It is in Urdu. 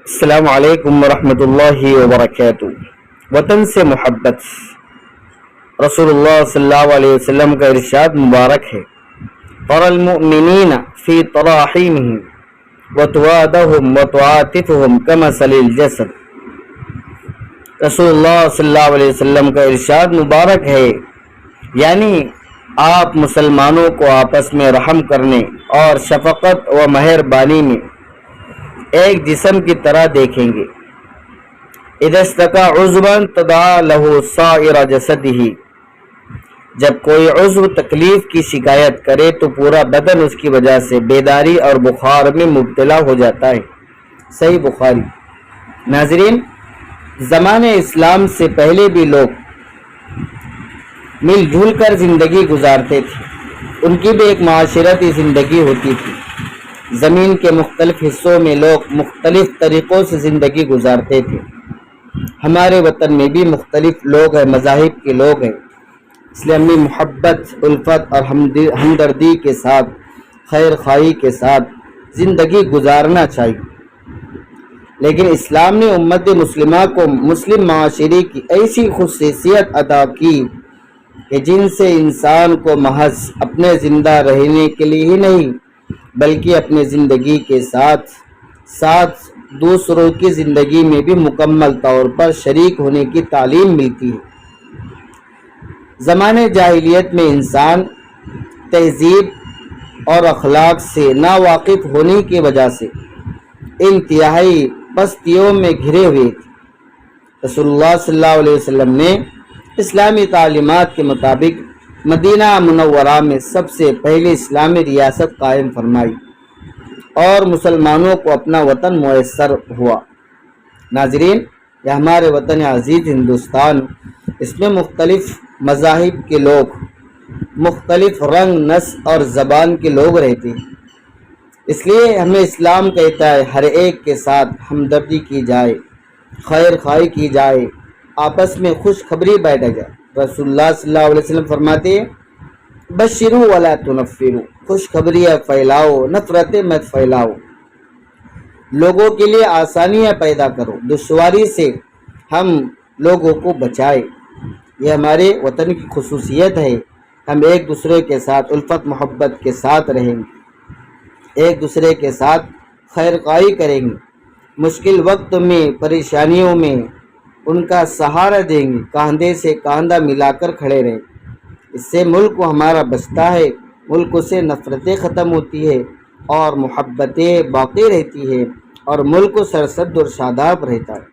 السلام علیکم ورحمۃ اللہ وبرکاتہ۔ وطن سے محبت۔ رسول اللہ صلی اللہ علیہ وسلم کا ارشاد مبارک ہے، ترى المؤمنین فی تراحیمہم وتوادہم وتعاطفہم کمثل الجسد۔ رسول اللہ صلی اللہ علیہ وسلم کا ارشاد مبارک ہے، یعنی آپ مسلمانوں کو آپس میں رحم کرنے اور شفقت و مہربانی میں ایک جسم کی طرح دیکھیں گے۔ اذا اشتکى عضوا تداعى له سائر جسده۔ جب کوئی عضو تکلیف کی شکایت کرے تو پورا بدن اس کی وجہ سے بیداری اور بخار میں مبتلا ہو جاتا ہے۔ صحیح بخاری۔ ناظرین، زمانے اسلام سے پہلے بھی لوگ مل جل کر زندگی گزارتے تھے۔ ان کی بھی ایک معاشرتی زندگی ہوتی تھی۔ زمین کے مختلف حصوں میں لوگ مختلف طریقوں سے زندگی گزارتے تھے۔ ہمارے وطن میں بھی مختلف لوگ ہیں، مذاہب کے لوگ ہیں، اس لیے ہمیں محبت، الفت اور ہمدردی کے ساتھ، خیر خواہی کے ساتھ زندگی گزارنا چاہیے۔ لیکن اسلام نے امت مسلمہ کو مسلم معاشرے کی ایسی خصوصیت عطا کی کہ جن سے انسان کو محض اپنے زندہ رہنے کے لیے ہی نہیں بلکہ اپنے زندگی کے ساتھ ساتھ دوسروں کی زندگی میں بھی مکمل طور پر شریک ہونے کی تعلیم ملتی ہے۔ زمانے جاہلیت میں انسان تہذیب اور اخلاق سے ناواقف ہونے کی وجہ سے انتہائی پستیوں میں گھرے ہوئے تھے۔ رسول اللہ صلی اللہ علیہ وسلم نے اسلامی تعلیمات کے مطابق مدینہ منورہ میں سب سے پہلے اسلامی ریاست قائم فرمائی اور مسلمانوں کو اپنا وطن میسر ہوا۔ ناظرین، یہ ہمارے وطن عزیز ہندوستان، اس میں مختلف مذاہب کے لوگ، مختلف رنگ، نسل اور زبان کے لوگ رہتے ہیں۔ اس لیے ہمیں اسلام کہتا ہے ہر ایک کے ساتھ ہمدردی کی جائے، خیر خواہی کی جائے، آپس میں خوشخبری بانٹا جائے۔ رسول اللہ صلی اللہ علیہ وسلم فرماتے ہیں، بشروا ولا تنفروا، خوشخبریاں پھیلاؤ، نفرتیں مت پھیلاؤ، لوگوں کے لیے آسانیاں پیدا کرو، دشواری سے ہم لوگوں کو بچائے۔ یہ ہمارے وطن کی خصوصیت ہے۔ ہم ایک دوسرے کے ساتھ الفت محبت کے ساتھ رہیں گے، ایک دوسرے کے ساتھ خیر خواہی کریں گے، مشکل وقت میں، پریشانیوں میں ان کا سہارا دیں گے، کاندھے سے کاندھا ملا کر کھڑے رہیں۔ اس سے ملک ہمارا بچتا ہے، ملک سے نفرتیں ختم ہوتی ہے اور محبتیں باقی رہتی ہے اور ملک سرسبز اور شاداب رہتا ہے۔